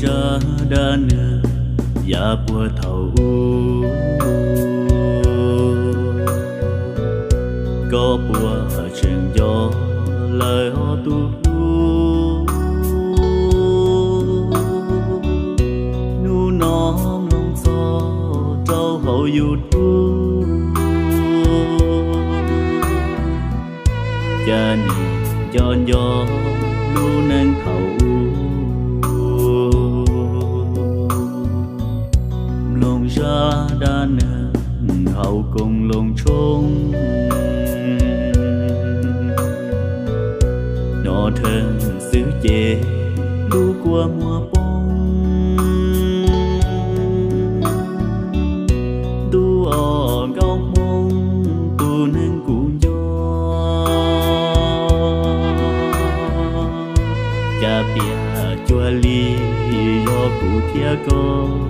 ra đã nửa ya bùa thầu có bùa chừng gió lời họ tu nu nóm lòng gió trâu hậu yêu tu cha ni giòn gió lu nên thầu lòng ra đã nở hậu cùng lòng trông nó thân xứ chê lu qua mùa bông tu ở góc mông tu nên cũng gió cha bia chua ly do cụ thia con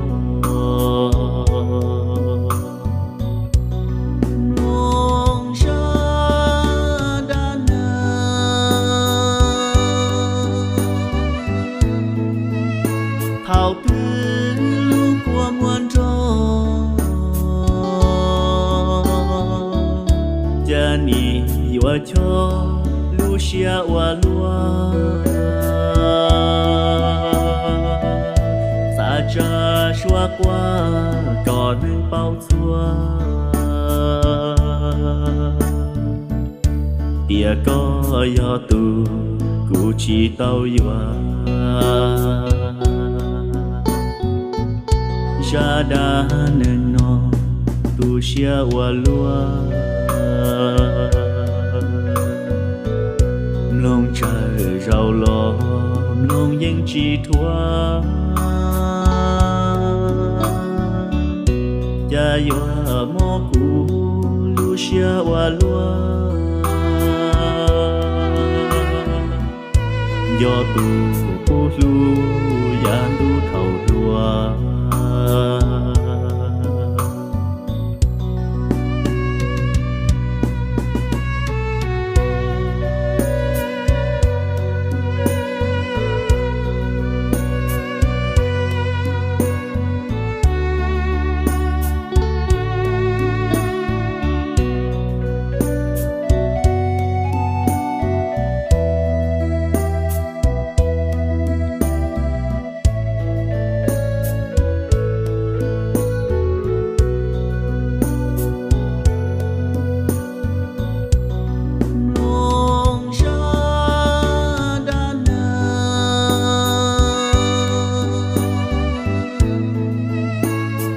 thảo tư lưu của muôn tròn gia ni wa cho lu xia wa lua xa cha xua qua còn nên bao xua tia có do tu cụ chỉ tao yua cha đã nên nó tu xia wa lua lòng trời rau lo lòng dân chi thua cha yua mô cụ lu xia wa lua do tu pu lu ya tu thầu lua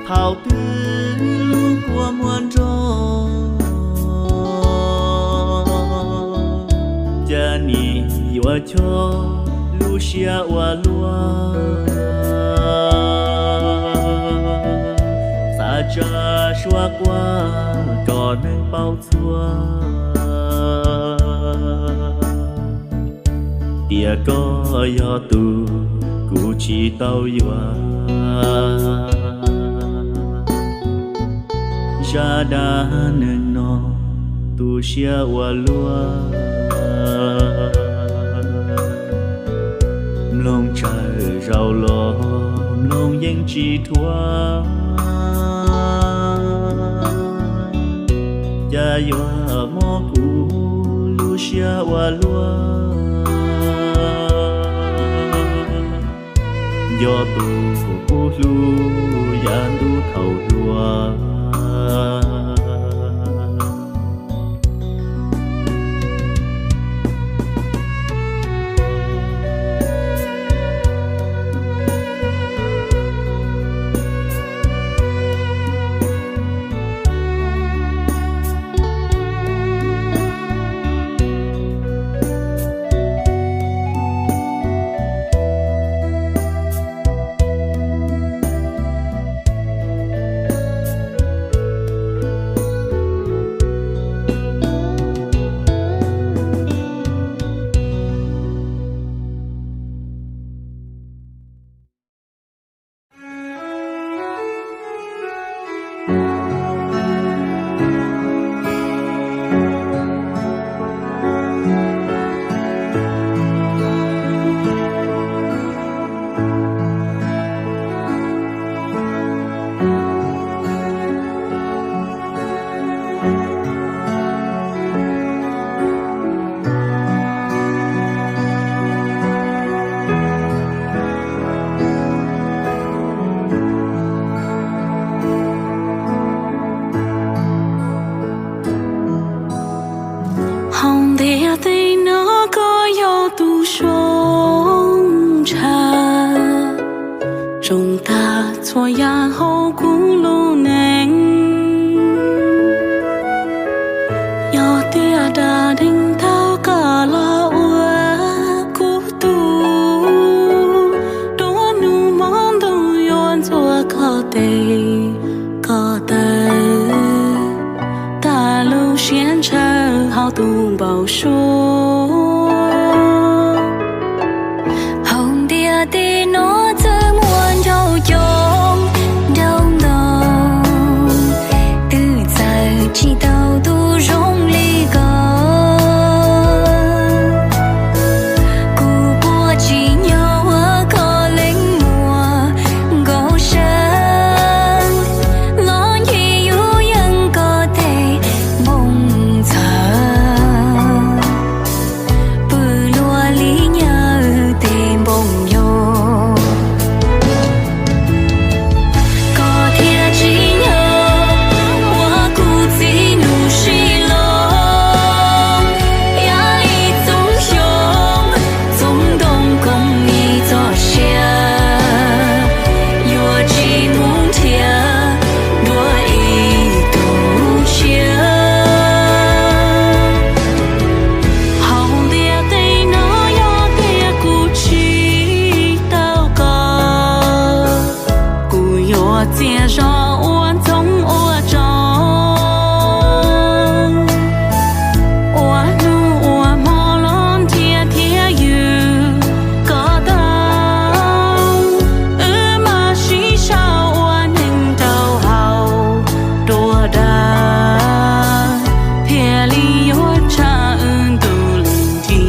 thảo tư lưu của muôn tròn cha ni wa cho lu xia wa lua xa cha xua qua còn nên bao xua tia có do tu cụ chỉ tao yua cha đã nên nó tu xia wa lua lòng trời rau lo lòng dân chi thua cha yua mô cụ lu xia wa lua do tu pu lu ya tu thầu lua chúng ta cho ya hậu cũ lô nén yo tia đa đinh thao cả la ua cũ tu đua nu mong tu yon cho có tê ta lưu xiên chờ hao tu bảo số hồng tia tê nó chơi muôn trâu chông đông đông từ giờ chỉ tàu tu rong ly cờ cụ bùa chỉ nhau ở có lính mùa gấu sơn lo gì yêu dân có thể mong chờ bự lúa lý nhớ tìm bông vô có thiệt chỉ nhớ qua cụ chỉ nụ xì lông ya lý giống giống giống đông công nghĩ cho xe yo chỉ muốn thiệt đua ý tu chia hồng tia tây nó yo tia cụ chỉ tao có cụ yo chia rõ uốn giống ua tròn ua nu ua mò lon tia tia yu có tao mà chỉ sao uốn hình đầu hậu đua đà phía lý yo cha ơn tu lần thi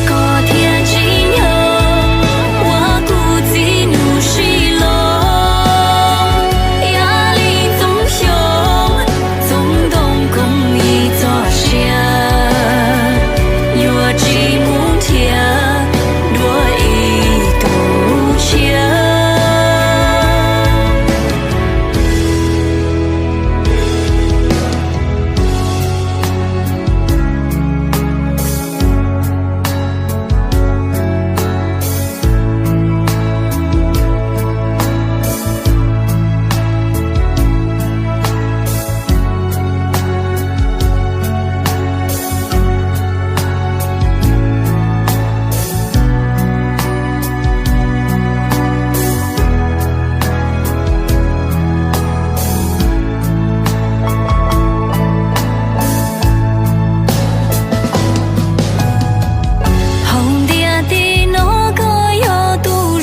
có thiệt chỉ nhớ qua cụ chỉ nụ xì lông ya lý giống giống giống đông công nghĩ cho xe yo chỉ muốn thiệt đua ý tu chia hồng tia tê nó có yo tu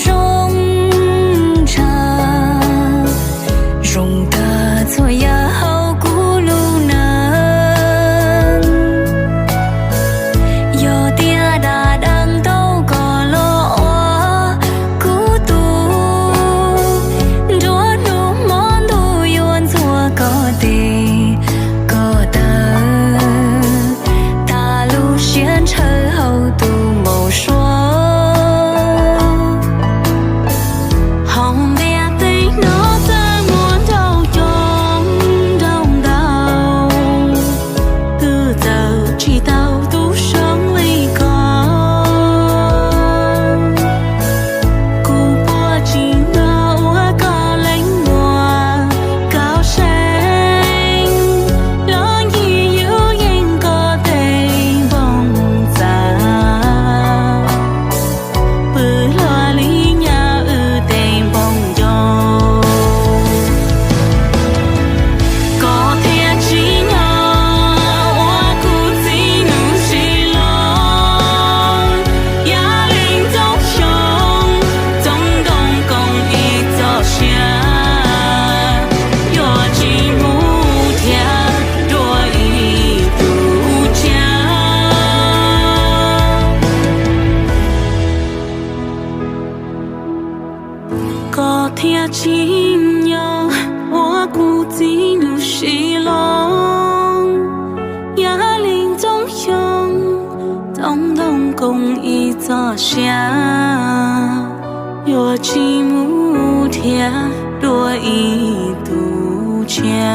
rong ta cho ya hậu cũ lu nang yo tia đa đang đâu có lo cũ tu đua nu mong tu yon cho có tê có tơ ta lu xiên chờ hậu tu màu xóa hồng tia tây nó chơi muốn trâu chông đông đầu từ giờ chỉ tao tu sống ly con cụ bùa chỉ ngâu có lính mùa cao xanh lo gì yêu dân có thể bông già bự lo lý nhà tên bông dâu có thiệt chỉ nhớ qua cụ chỉ nụ xì lông ya linh giống giống giống đông công ý cho xe yo chỉ muốn thiệt đua ý tu chia có thiệt chỉ nhớ qua cụ chỉ nụ xì lông ya linh giống giống giống đông công ý cho xe yo chỉ muốn thiệt đua ý tu chia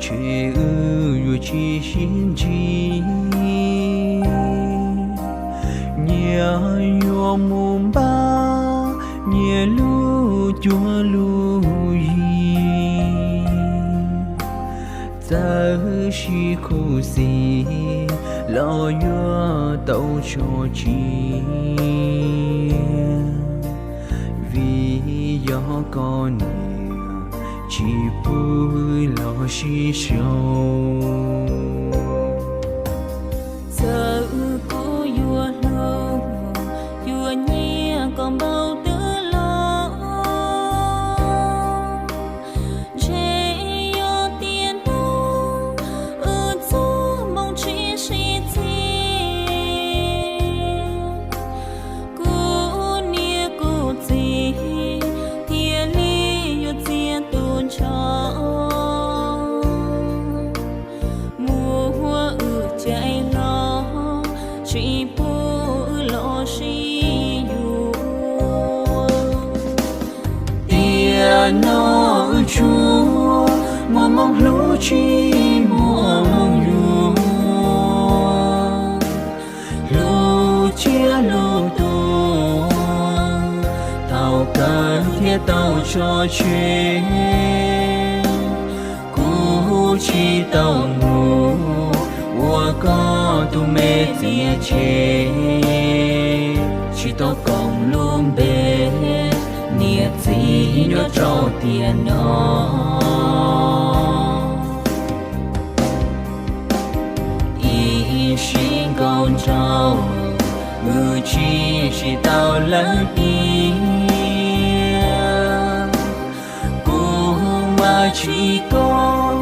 却若去心机，年月梦吧，年路多路易，在西口西，老月都着急，为要过年。chỉ vui lo xí sầu giờ cô yua lâu yua nhẹ còn bao tư lo chế yo tiền đâu cho mong chỉ suy cô nia cô gì thiên lý yo tiền cho mùa chạy lo chỉ bu lo xí yu tiền nó chúa mà mong lũ chi mùa mong yu lũ chia lũ tu tao cần thiết tao cho chuyện chỉ tao ngủ,我có tu mê chia chê, chỉ tao còn luôn bê, nia gì đó cho tiền nó, ý xin con trâu, người chỉ tao lấy đi, cô mà chỉ có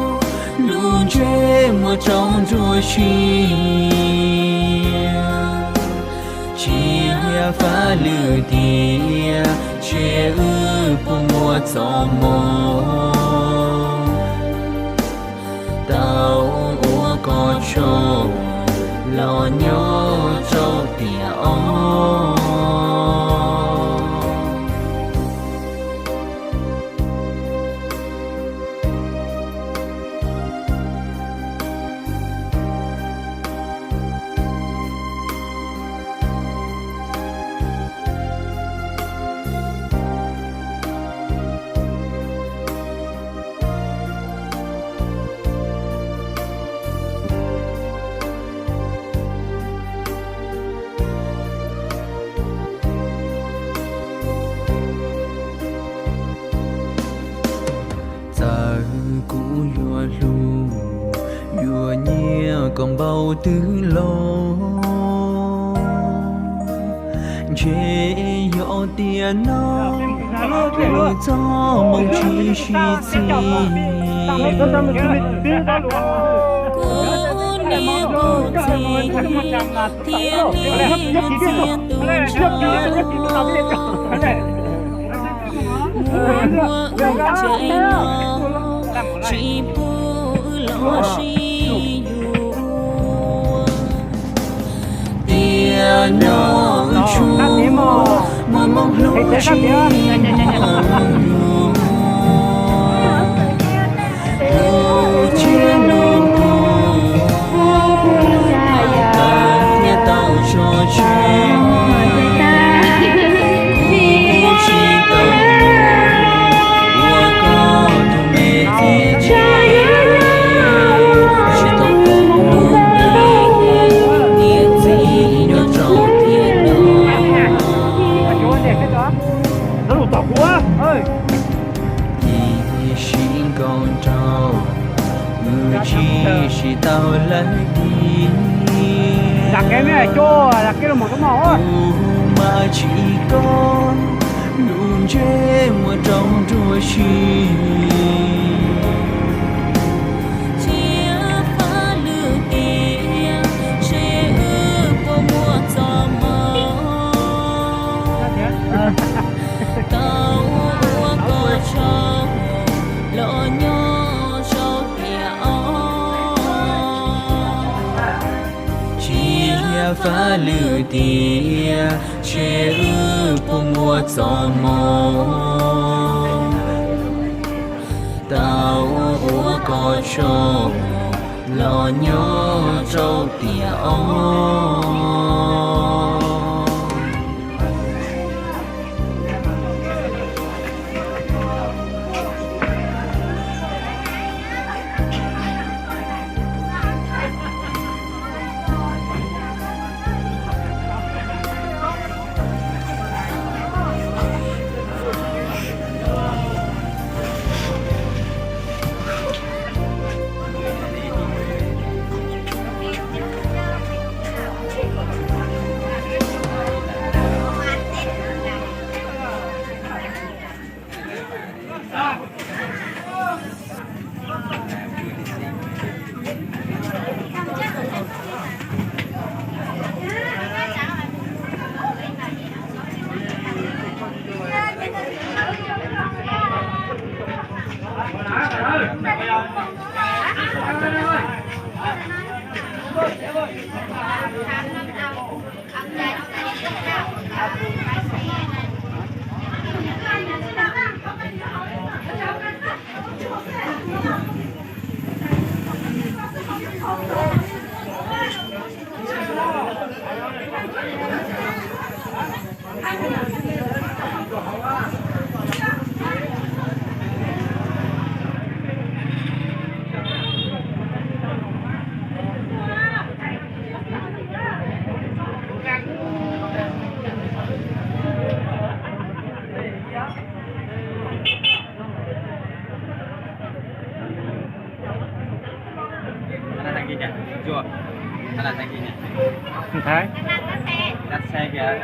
luôn chế một trong ruồi chi chia phá lửa tia chia ư của mùa gió mồ tao ua có trâu lo nhớ trâu tia ô còn bao tư lo chế yo tiền nó để cho mong chi suy chi cô nia cô gì thiên lý yo tiền tu cho mùa chạy lo chỉ bu lo xí nó chúa mà mong lũ chi lũ chia lũ nghe tao cho chuyện cô chỉ tao qua có tu mê thì chỉ tao còn luôn nghe gì đó trong thiên đó xin con trâu người chỉ tao lấy đi đặt cái này cho đặt cái là một cái mỏ mà chỉ con luôn chế một trong ruồi chi chia phá lửa tia chia ư của mùa gió mơ tao có cho lo nhớ cho kẻ chia phá lửa tia chia ư của mùa gió mơ tao có cho lo nhớ trâu tỉa ông. Chưa? Hay là thành gì nhỉ? Không thấy. Đặt xe kìa.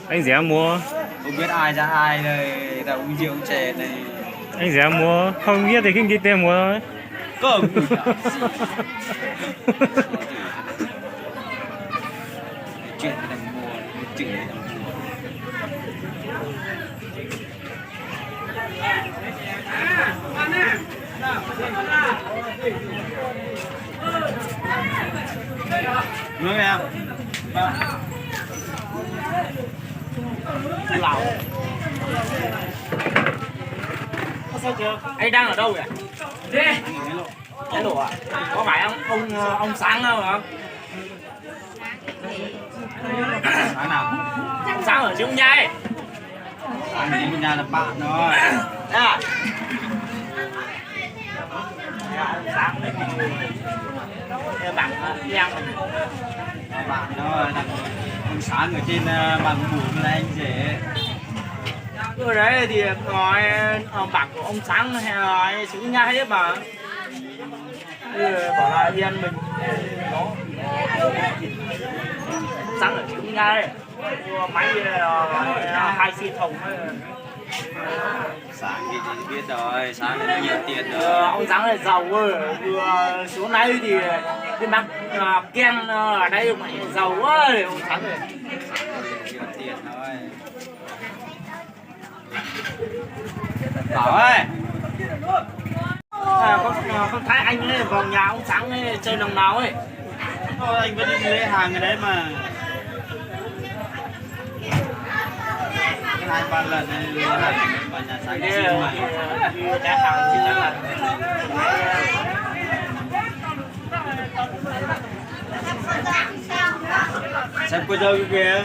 Anh rẻ mua. Không biết ai ra ai đây, ta uống rượu chè này. Anh rẻ mua, không biết thì kinh tế tiền mua thôi. Cơm. Chuyện thì đang mua, chuyện thì đang mua. Nước em. Lẩu. Anh đang ở đâu vậy? Đi. Cái lỗ à? Có phải ông Sáng đâu hả? Sáng nào? Ông Sáng ở trong nhà ấy. Sáng đến bên nhà là bạn thôi. Đấy à? Ông Sáng này thì bạn em Bạn thôi, ông Sáng ở trên bàn ngủ là anh rể. ở đấy thì nói bạn của ông Sáng hay nói xuống nhà hết mà. Bảo là yên mình đó. Sáng ở xuống nhà đấy. Mua máy hai xì thùng ấy. Sáng thì biết rồi, Sáng thì nhiều tiền rồi. Ông Sáng này giàu rồi, vừa xuống đây thì đi mặc kem ở đây mà giàu quá rồi ông Sáng này. Nhiều tiền thôi. Bảo ơi. Con thấy anh ấy vào nhà ông Sáng ấy, chơi đồng nào ấy. Thôi anh vẫn đi lấy hàng ở đấy mà. Hai ba lần lấy hàng vào nhà Sáng Đi chiên mà. lấy hàng chứ chắc là Xem cô dâu kìa.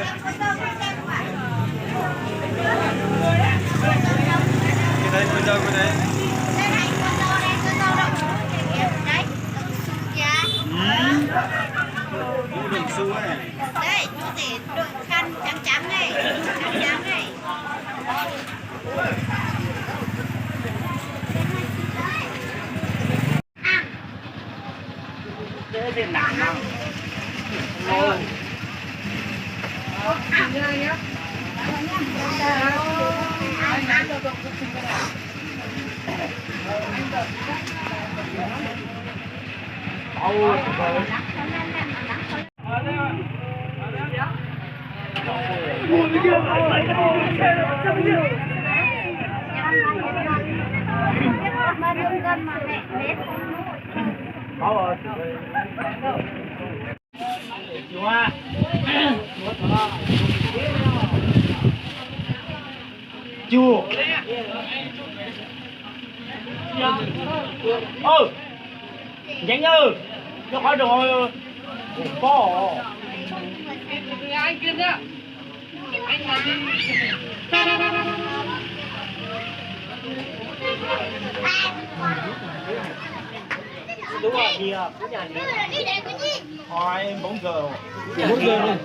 Cái đây cô dâu cái đấy. Mũ đựng xu ấy. Đây, chú để đội khăn trắng trắng này, trắng trắng này. thế thì nặng lắm. Ngồi. Mà đừng gần mà mẹ mệt. Chú à. Chú. nhanh như nó khỏi rồi có Anh kia nhá. Anh là đi. đúng rồi thì Đi để cái gì? thôi 4 giờ 4 giờ rồi.